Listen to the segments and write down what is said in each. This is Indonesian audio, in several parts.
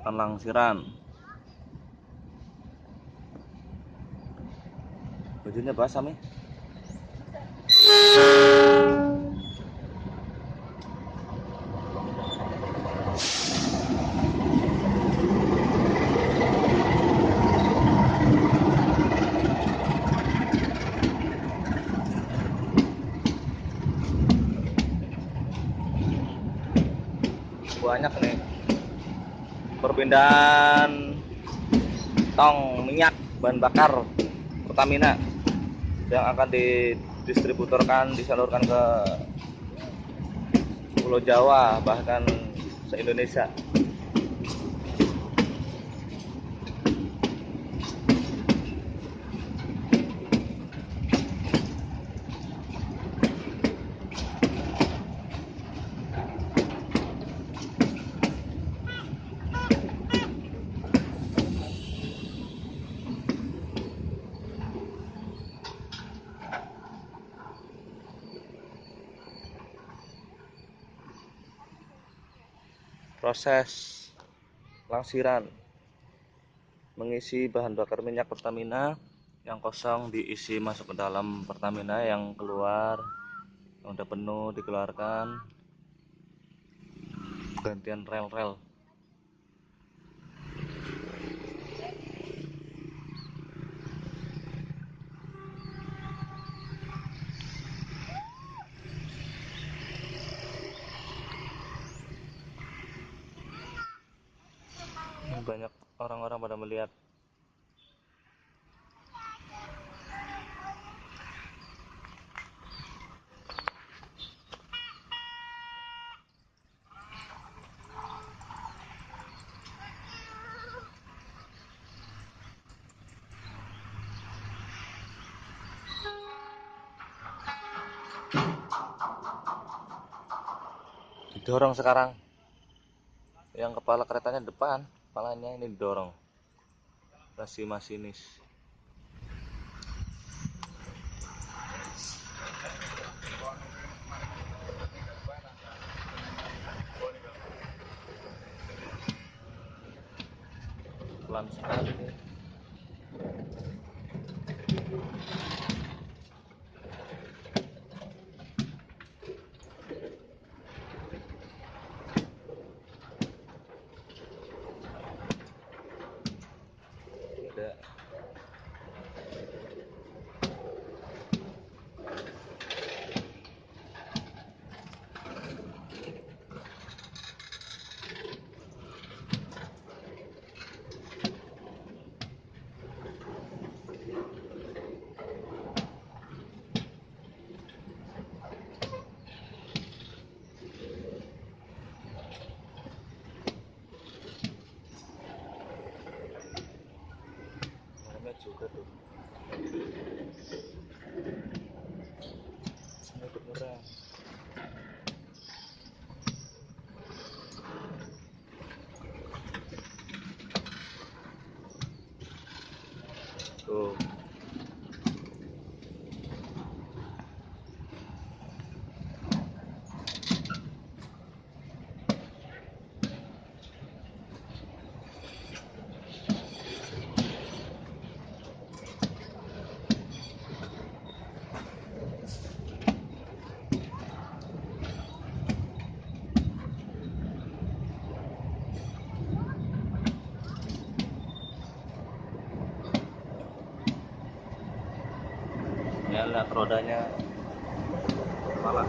mengerjakan langsiran. Bajunya basah nih. Banyak nih perpindahan tong minyak bahan bakar Pertamina yang akan didistributorkan, disalurkan ke Pulau Jawa, bahkan se-Indonesia. Proses langsiran mengisi bahan bakar minyak Pertamina yang kosong diisi masuk ke dalam Pertamina, yang keluar yang udah penuh dikeluarkan, gantian rel-rel. Banyak orang-orang pada melihat. Didorong sekarang, yang kepala keretanya depan, kepalanya ini didorong si masinis. Pelan sekali. Ada namanya juga tuh. Ini beneran. Tuh. Ya, lihat rodanya kepala.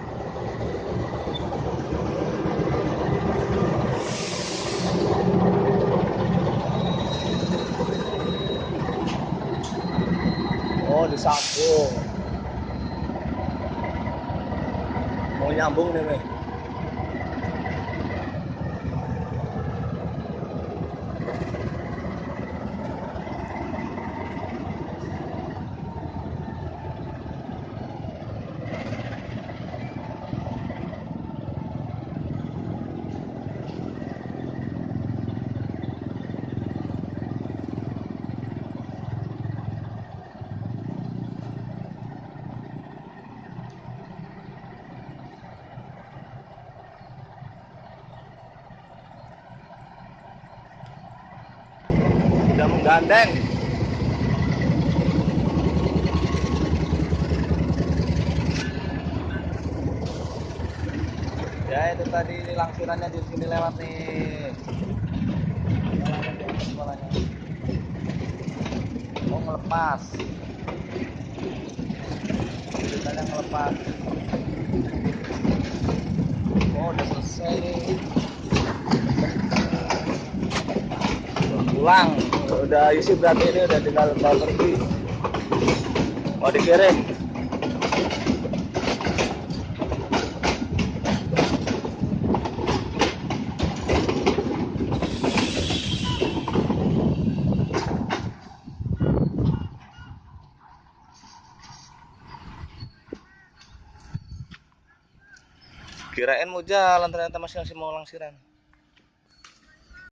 Oh, disambung. Mau nyambung nih, Mei. sudah menggandeng. Ya itu tadi langsirannya di sini lewat nih. Oh ngelepas. Ceritanya ngelepas. Oh udah selesai nih. Pulang. Udah isi berarti ini udah tinggal pergi. Mau dikirim. Kirain mau jalan ternyata masih mau langsiran.